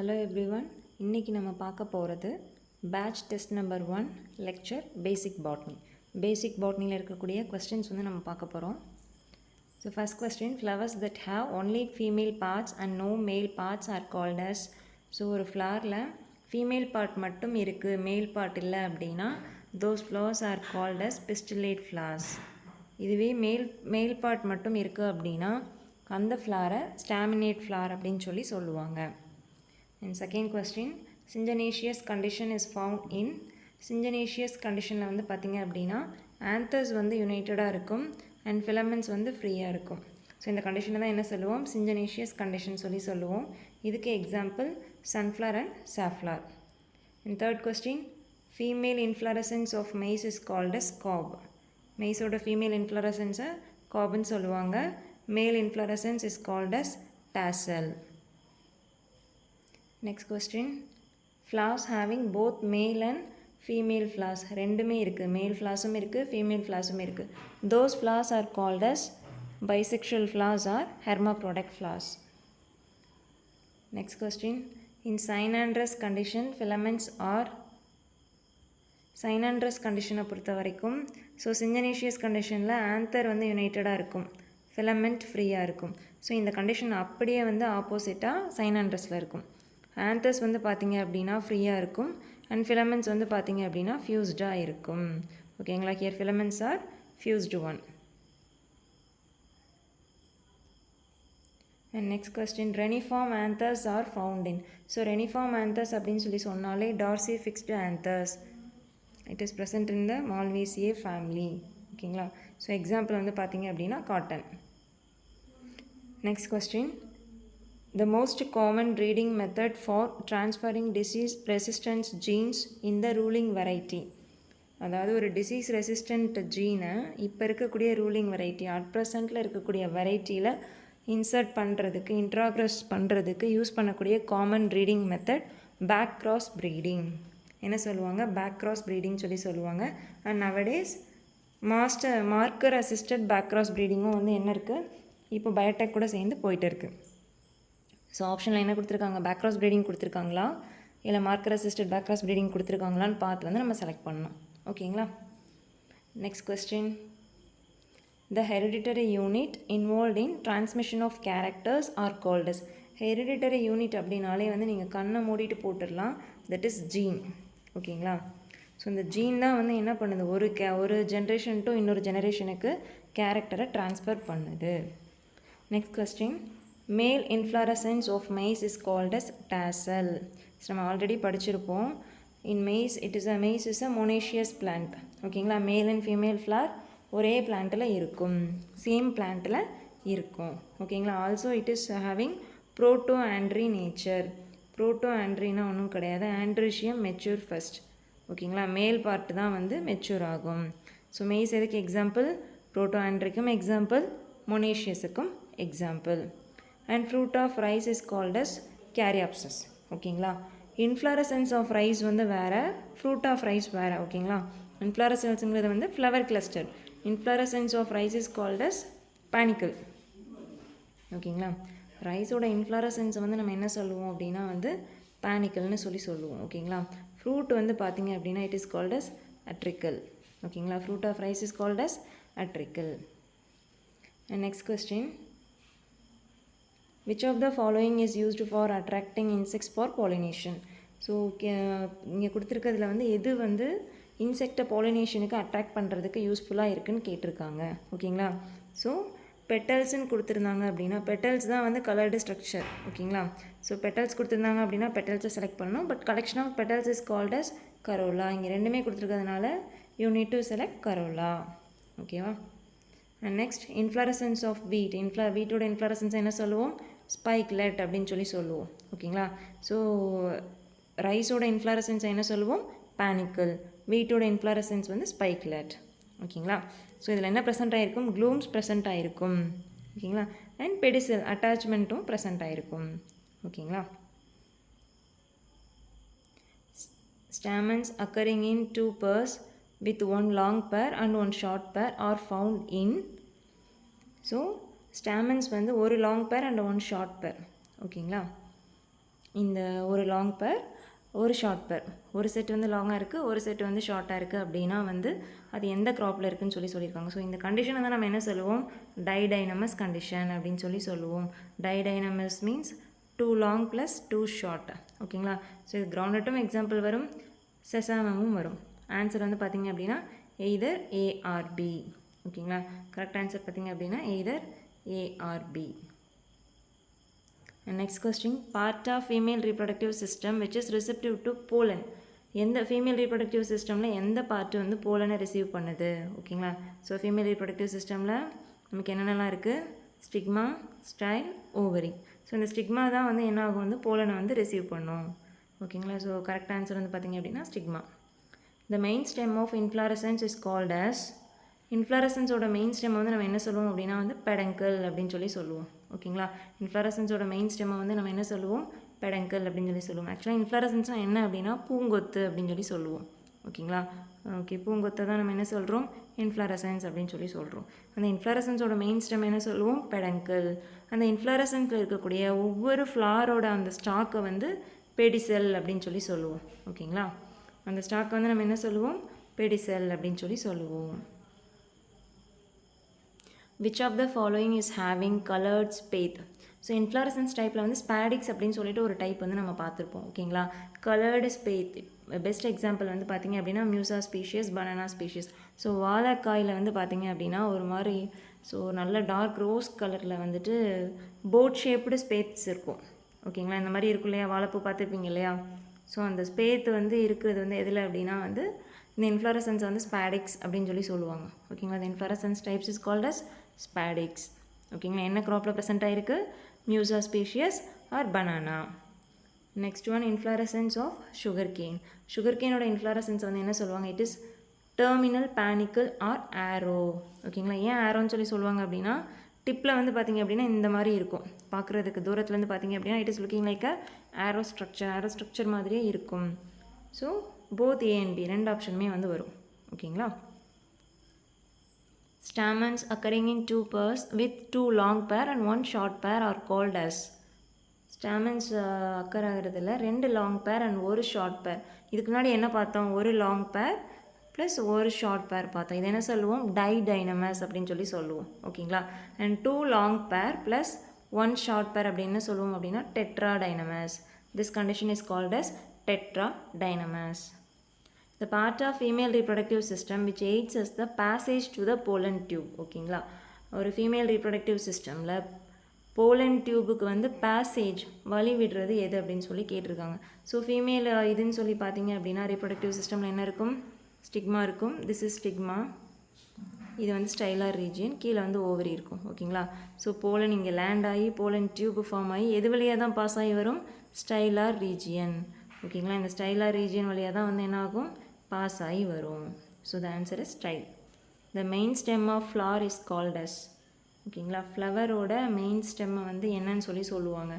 Hello everyone. இன்னைக்கு நம்ம பார்க்க போகிறது batch test number 1 lecture basic botany. Basic botanyல இருக்கக்கூடிய questions வந்து நம்ம பார்க்க போறோம். So first question, flowers that have only female parts and no male parts are called as. So ஒரு flowerல female part மட்டும் இருக்கு, male part இல்லை அப்படின்னா those flowers are called as pistillate flowers. இதுவே male part மட்டும் இருக்கு அப்படின்னா அந்த ஃப்ளாரை ஸ்டாமினேட் ஃப்ளார் அப்படின்னு சொல்லி சொல்லுவாங்க. And second question, syngenaceous condition is found in. syngenaceous conditionல வந்து பார்த்தீங்க அப்படின்னா anthers வந்து யுனைட்டடாக இருக்கும் and filaments வந்து ஃப்ரீயாக இருக்கும். ஸோ இந்த கண்டிஷனை தான் என்ன சொல்லுவோம், syngenaceous condition சொல்லி சொல்லுவோம். இதுக்கு example sunflower and safflower. And third question, female inflorescence of maize is called as cob. மெய்ஸோட ஃபீமேல் இன்ஃப்ளோரசன்ஸை காப்னு சொல்லுவாங்க. Male inflorescence is called as tassel. Next question, flowers having both male and female flowers ரெண்டுமே இருக்குது, மேல் ஃப்ளாஸும் இருக்குது female ஃப்ளாஸும் இருக்குது. those flowers are called as bisexual flowers or hermaphrodite flowers. Next question, in synandrous condition filaments are. synandrous condition பொறுத்த வரைக்கும் so syngenaceous கண்டிஷனில் anther வந்து யுனைட்டடாக இருக்கும், ஃபிலமெண்ட் ஃப்ரீயாக இருக்கும். ஸோ இந்த கண்டிஷன் அப்படியே வந்து ஆப்போசிட்டாக சைனாண்ட்ரஸில் இருக்கும். ஆந்தர்ஸ் வந்து பார்த்திங்க அப்படின்னா ஃப்ரீயாக இருக்கும் அண்ட் ஃபிலமெண்ட்ஸ் வந்து பார்த்திங்க அப்படின்னா ஃபியூஸ்டாக இருக்கும். ஓகேங்களா, here filaments are fused one. And next question, reniform anthers are found in. So reniform anthers அப்படின்னு சொல்லி சொன்னாலே dorsifixed anthers. It is present in the Malvaceae family. ஓகேங்களா, ஸோ எக்ஸாம்பிள் வந்து பார்த்திங்க அப்படின்னா cotton. Next question, the most common breeding method for transferring disease resistance genes in the ruling variety. அதாவது ஒரு disease resistant ஜீனை இப்போ இருக்கக்கூடிய ruling variety at ப்ரெசண்ட்டில் இருக்கக்கூடிய வெரைட்டியில் insert பண்ணுறதுக்கு இன்ட்ராக்ரஸ் பண்ணுறதுக்கு யூஸ் பண்ணக்கூடிய common breeding method back cross breeding. என்ன சொல்லுவாங்க, பேக் கிராஸ் ப்ரீடிங் சொல்லி சொல்லுவாங்க. And nowadays marker assisted back cross ப்ரீடிங்கும் வந்து என்ன இருக்குது, இப்போ பயோடெக் கூட சேர்ந்து போயிட்டு இருக்குது. ஸோ ஆப்ஷனில் என்ன கொடுத்துருக்காங்க, பேக் கிராஸ் ப்ரீடிங் கொடுத்துருக்காங்களா இல்லை marker assisted back cross breeding கொடுத்துருக்காங்களான்னு பார்த்து வந்து நம்ம செலக்ட் பண்ணணும். ஓகேங்களா. Next question, the hereditary unit involve in transmission of characters are called as. Hereditary unit அப்படின்னாலே வந்து நீங்கள் கண்ணை மூடிட்டு போட்டுடலாம், தட் இஸ் ஜீன். ஓகேங்களா. ஸோ இந்த ஜீன் தான் வந்து என்ன பண்ணுது, ஒரு ஜென்ரேஷன் டு இன்னொரு ஜெனரேஷனுக்கு கேரக்டரை ட்ரான்ஸ்ஃபர் பண்ணுது. Next question, male inflorescence of maize is called as tassel. நம்ம ஆல்ரெடி படிச்சிருப்போம். In maize maize is a monoecious plant. ஓகேங்களா, மேல் அண்ட் ஃபீமேல் ஃப்ளார் ஒரே பிளான்ட்டில் இருக்கும், சேம் பிளான்ட்டில் இருக்கும். ஓகேங்களா. Also it is having protandry nature. ப்ரோட்டோ ஆண்ட்ரினா ஒன்றும் கிடையாது, ஆண்ட்ரிஷியம் மெச்சூர் ஃபஸ்ட். ஓகேங்களா, மேல் பார்ட்டு தான் வந்து மெச்சூர் ஆகும். ஸோ மெய்ஸ் எதுக்கு எக்ஸாம்பிள், ப்ரோட்டோ ஆண்ட்ரிக்கும் எக்ஸாம்பிள், மொனேஷியஸுக்கும் example. And fruit of rice is called as caryopsis. ஓகேங்களா. இன்ஃப்ளாரசன்ஸ் ஆஃப் ரைஸ் வந்து வேறு, ஃப்ரூட் ஆஃப் ரைஸ் வேறு. ஓகேங்களா. இன்ஃப்ளாரசன்ஸுங்கிறது வந்து flower cluster. Inflorescence of rice is called as panicle. ஓகேங்களா. ரைஸோட இன்ஃப்ளாரசன்ஸை வந்து நம்ம என்ன சொல்லுவோம் அப்படின்னா வந்து பானிக்கல்னு சொல்லி சொல்லுவோம். ஓகேங்களா. ஃப்ரூட் வந்து பார்த்திங்க அப்படின்னா it is called as utricle. ஓகேங்களா. Fruit of rice is called as utricle. And next question, which of the following is used for attracting insects for pollination. So இங்கே கொடுத்துருக்கிறதுல வந்து எது வந்து இன்செக்டை பாலினேஷனுக்கு அட்ராக்ட் பண்ணுறதுக்கு யூஸ்ஃபுல்லாக இருக்குதுன்னு கேட்டிருக்காங்க. ஓகேங்களா. ஸோ பெட்டல்ஸ்ன்னு கொடுத்துருந்தாங்க அப்படின்னா பெட்டல்ஸ் தான் வந்து கலர்டு ஸ்ட்ரக்சர். ஓகேங்களா. ஸோ பெட்டல்ஸ் கொடுத்துருந்தாங்க அப்படின்னா பெட்டல்ஸை செலக்ட் பண்ணணும். But collection of petals is called as corolla. இங்கே ரெண்டுமே கொடுத்துருக்கிறதுனால you need to select corolla. ஓகேவா. And next, inflorescence of wheat. வீட்டோட இன்ஃப்ளாரசன்ஸ் என்ன சொல்லுவோம், ஸ்பைக்லெட் அப்படின்னு சொல்லி சொல்லுவோம். ஓகேங்களா. ஸோ ரைஸோட இன்ஃப்ளாரசன்ஸ் என்ன சொல்லுவோம், பானிக்கல். வீட்டோட இன்ஃப்ளாரசன்ஸ் வந்து ஸ்பைக்லெட். ஓகேங்களா. ஸோ இதில் என்ன ப்ரெசென்ட் ஆகிருக்கும், க்ளூம்ஸ் ப்ரெசென்ட் ஆகிருக்கும். ஓகேங்களா. அண்ட் பெடிசல் அட்டாச்மெண்ட்டும் ப்ரெசென்ட் ஆகிருக்கும். ஓகேங்களா. ஸ்டாமன்ஸ் occurring in 2 pairs with one long pair and one short pair are found in. So stamens வந்து ஒரு long pair and one short pair. ஓகேங்களா. இந்த ஒரு லாங் பேர் ஒரு ஷார்ட் பேர், ஒரு செட் வந்து லாங்காக இருக்குது, ஒரு செட் வந்து ஷார்ட்டாக இருக்குது அப்படின்னா வந்து அது எந்த க்ராப்பில் இருக்குதுன்னு சொல்லியிருக்காங்க. ஸோ இந்த கண்டிஷனை தான் நம்ம என்ன சொல்லுவோம், டைடைனமஸ் கண்டிஷன் அப்படின்னு சொல்லுவோம். டைடைனமஸ் மீன்ஸ் 2 long + 2 short. ஓகேங்களா. ஸோ இது கிரவுண்ட்நட்டும் எக்ஸாம்பிள் வரும், செசாமமும் வரும். ஆன்சர் வந்து பார்த்திங்க அப்படின்னா எய்தர் A or B. ஓகேங்களா. கரெக்ட் ஆன்சர் பார்த்திங்க அப்படின்னா either A or B. And next question, part of female reproductive system which is receptive to pollen. எந்த ஃபீமேல் ரீப்ரொடக்டிவ் சிஸ்டமில் எந்த பார்ட்டு வந்து போலனை ரிசீவ் பண்ணுது? ஓகேங்களா. ஸோ ஃபீமேல் ரீப்ரொடக்டிவ் சிஸ்டமில் நமக்கு என்னென்னலாம் இருக்குது, ஸ்டிக்மா, ஸ்டைல், ஓவரி. ஸோ இந்த ஸ்டிக்மா தான் வந்து என்ன ஆகும், வந்து போலனை வந்து ரிசீவ் பண்ணும். ஓகேங்களா. ஸோ கரெக்ட் ஆன்சர் வந்து பார்த்திங்க அப்படின்னா stigma. The main stem of inflorescence is called as, இன்ஃப்ளாரசன்ஸோட மெயின் ஸ்டெம்மை வந்து நம்ம என்ன சொல்லுவோம் அப்படின்னா வந்து பெடங்கல் அப்படின்னு சொல்லுவோம். ஓகேங்களா. இன்ஃப்ளாரசன்ஸோட மெயின் ஸ்டெம்மை வந்து நம்ம என்ன சொல்லுவோம், பெடங்கல் அப்படின்னு சொல்லுவோம். ஆக்சுவலாக இன்ஃப்ளாரசன்ஸ்னால் என்ன அப்படின்னா பூங்கொத்து அப்படின்னு சொல்லுவோம். ஓகேங்களா. ஓகே, பூங்கொத்தை தான் நம்ம என்ன சொல்கிறோம், இன்ஃப்ளாரசன்ஸ் அப்படின்னு சொல்கிறோம். அந்த இன்ஃப்ளாரசன்ஸோட மெயின் ஸ்டெம் என்ன சொல்லுவோம், பெடங்கல். அந்த இன்ஃப்ளாரசன்ஸில் இருக்கக்கூடிய ஒவ்வொரு ஃப்ளாரோட அந்த ஸ்டாக்கை வந்து பெடிசெல் அப்படின்னு சொல்லுவோம். ஓகேங்களா. அந்த ஸ்டாக்கை வந்து நம்ம என்ன சொல்லுவோம், பெடிசெல் அப்படின்னு சொல்லுவோம். Which of the following is having colored spathe? So inflorescence டைப்பில் வந்து ஸ்பாடிக்ஸ் அப்படின்னு சொல்லிட்டு ஒரு டைப் வந்து நம்ம பார்த்துருப்போம். ஓகேங்களா. கலர்டு ஸ்பேத் பெஸ்ட் எக்ஸாம்பிள் வந்து பார்த்திங்க அப்படின்னா Musa species, banana species. So வாழைக்காயில் வந்து பார்த்திங்க அப்படின்னா ஒரு மாதிரி ஸோ நல்ல டார்க் ரோஸ் கலரில் வந்துட்டு போட் ஷேப்டு ஸ்பேத்ஸ் இருக்கும். ஓகேங்களா. இந்த மாதிரி இருக்கும் இல்லையா, வாழைப்பூ பார்த்துருப்பீங்க இல்லையா. ஸோ அந்த ஸ்பேத் வந்து இருக்கிறது வந்து எதில் அப்படின்னா வந்து இந்த இன்ஃப்ளாரசன்ஸ் வந்து ஸ்பாடிக்ஸ் அப்படின்னு சொல்லுவாங்க. ஓகேங்களா. இந்த inflorescence types is called as spadix. ஓகேங்களா. என்ன க்ராப்பில் ப்ரெசென்ட் ஆகிருக்கு, Musa species or banana. Next one, inflorescence of sugar cane. Sugar கேனோட இன்ஃப்ளாரசன்ஸ் வந்து என்ன சொல்லுவாங்க, it is terminal panicle or arrow. ஓகேங்களா. ஏன் ஆரோன்னு சொல்லுவாங்க அப்படின்னா டிப்பில் வந்து பார்த்திங்க அப்படின்னா இந்த மாதிரி இருக்கும் பார்க்குறதுக்கு, தூரத்துலேருந்து பார்த்திங்க அப்படின்னா it is looking like a arrow structure மாதிரியே இருக்கும். So both A and B ரெண்டு ஆப்ஷனுமே வந்து வரும். ஓகேங்களா. Stamens occurring in 2 pairs with 2 long pair and 1 short pair are called as. Stamens occur ஆகிறதுல 2 long pair and 1 short pair. இதுக்கு முன்னாடி என்ன பார்த்தோம், ஒரு long pair ப்ளஸ் ஒரு ஷார்ட் பேர் பார்த்தோம். இது என்ன சொல்லுவோம், டைடைனமஸ் அப்படின்னு சொல்லுவோம். ஓகேங்களா. And 2 long pair plus 1 short pair அப்படின்னு சொல்லுவோம் அப்படின்னா டெட்ராடைனமஸ். This condition is called as tetradynamis. The part of female reproductive system which aids us the passage to the pollen tube. ஓகேங்களா. ஒரு ஃபீமேல் ரீப்ரொடக்டிவ் சிஸ்டமில் போலன் டியூபுக்கு வந்து பேசேஜ் வழி விடுறது எது அப்படின்னு கேட்டிருக்காங்க. ஸோ ஃபீமேல் இதுன்னு பார்த்தீங்க அப்படின்னா ரீப்ரொடக்டிவ் சிஸ்டமில் என்ன இருக்கும், ஸ்டிக்மா இருக்கும். This is stigma. இது வந்து ஸ்டைலார் ரீஜியன், கீழே வந்து ஓவரி இருக்கும். ஓகேங்களா. ஸோ போலன் இங்கே லேண்ட் ஆகி போலன் டியூப் ஃபார்ம் ஆகி எது வழியாக தான் பாஸ் ஆகி வரும், ஸ்டைலார் ரீஜியன். ஓகேங்களா. இந்த ஸ்டைலார் ரீஜியன் வழியாக தான் வந்து என்ன ஆகும், பாஸ் ஆகி வரும். So the answer is style. The main stem of flower is called as. ஓகேங்களா. ஃப்ளவரோட மெயின் ஸ்டெம்மை வந்து என்னன்னு சொல்லுவாங்க.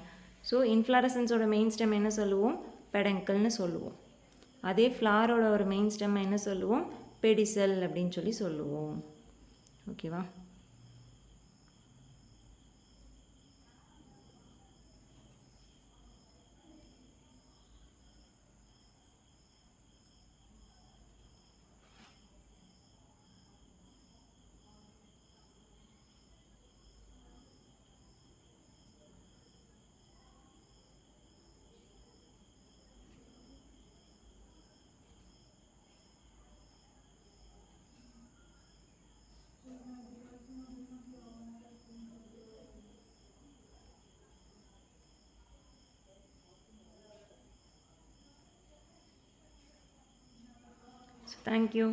ஸோ இன்ஃப்ளாரசன்ஸோட மெயின் ஸ்டெம் என்ன சொல்லுவோம், பெடங்கல்னு சொல்லுவோம். அதே ஃப்ளாரோட ஒரு மெயின் ஸ்டெம்மை என்ன சொல்லுவோம், பெடிசெல் அப்படின்னு சொல்லுவோம். ஓகேவா. Thank you.